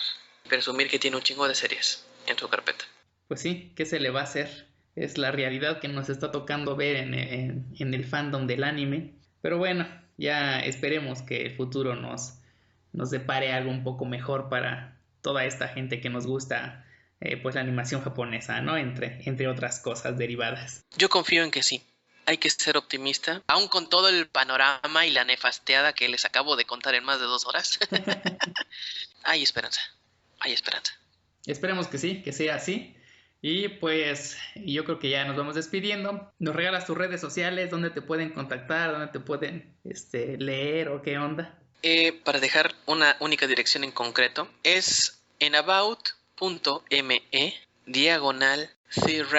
Presumir que tiene un chingo de series en su carpeta. Pues sí, ¿qué se le va a hacer? Es la realidad que nos está tocando ver en el fandom del anime. Pero bueno, ya esperemos que el futuro nos depare algo un poco mejor para toda esta gente que nos gusta pues la animación japonesa, ¿no? Entre otras cosas derivadas. Yo confío en que sí. Hay que ser optimista, aun con todo el panorama y la nefasteada que les acabo de contar en más de 2 horas. Hay esperanza, hay esperanza. Esperemos que sí, que sea así. Y pues yo creo que ya nos vamos despidiendo. ¿Nos regalas tus redes sociales? ¿Dónde te pueden contactar? ¿Dónde te pueden leer o qué onda? Para dejar una única dirección en concreto, es en about.me/The about.me/The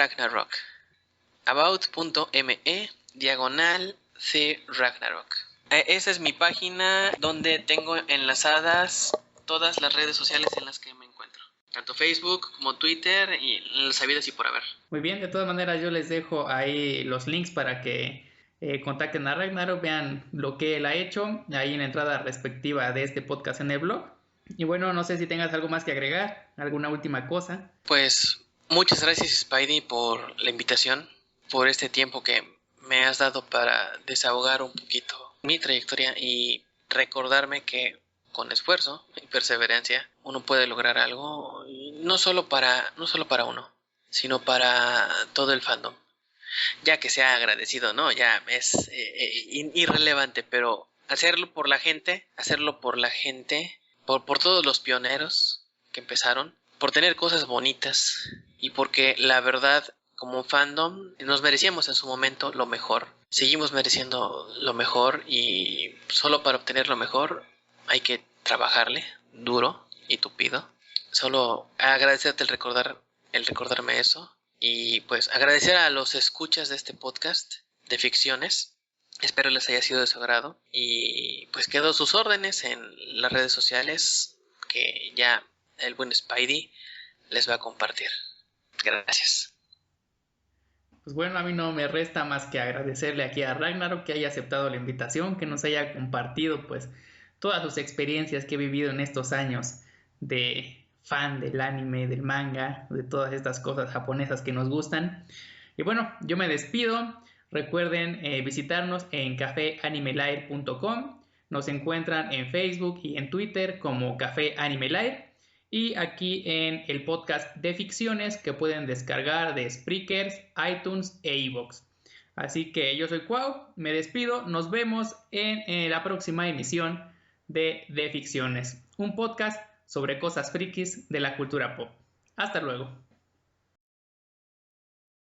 Ragnarok. Esa es mi página donde tengo enlazadas todas las redes sociales en las que me encuentro. Tanto Facebook como Twitter y las habidas y por haber. Muy bien, de todas maneras yo les dejo ahí los links para que contacten a Ragnarok, vean lo que él ha hecho ahí en la entrada respectiva de este podcast en el blog. Y bueno, no sé si tengas algo más que agregar, alguna última cosa. Pues muchas gracias, Spidey, por la invitación, por este tiempo que me has dado para desahogar un poquito mi trayectoria y recordarme que con esfuerzo y perseverancia uno puede lograr algo, y no solo para uno, sino para todo el fandom. Ya que sea agradecido, ¿no? Ya es irrelevante, pero hacerlo por la gente, por todos los pioneros que empezaron, por tener cosas bonitas y porque la verdad, como fandom, nos merecíamos en su momento lo mejor. Seguimos mereciendo lo mejor y solo para obtener lo mejor hay que trabajarle duro y tupido. Solo agradecerte el recordarme eso. Y pues agradecer a los escuchas de este podcast de ficciones. Espero les haya sido de su agrado. Y pues quedo a sus órdenes en las redes sociales que ya el buen Spidey les va a compartir. Gracias. Pues bueno, a mí no me resta más que agradecerle aquí a Ragnarok que haya aceptado la invitación, que nos haya compartido pues todas sus experiencias que he vivido en estos años de fan del anime, del manga, de todas estas cosas japonesas que nos gustan. Y bueno, yo me despido. Recuerden visitarnos en cafeanimelive.com. Nos encuentran en Facebook y en Twitter como Café Anime Live. Y aquí en el podcast de ficciones que pueden descargar de Spreaker, iTunes e iVoox. Así que yo soy Cuau, me despido, nos vemos en la próxima emisión de Ficciones, un podcast sobre cosas frikis de la cultura pop. Hasta luego.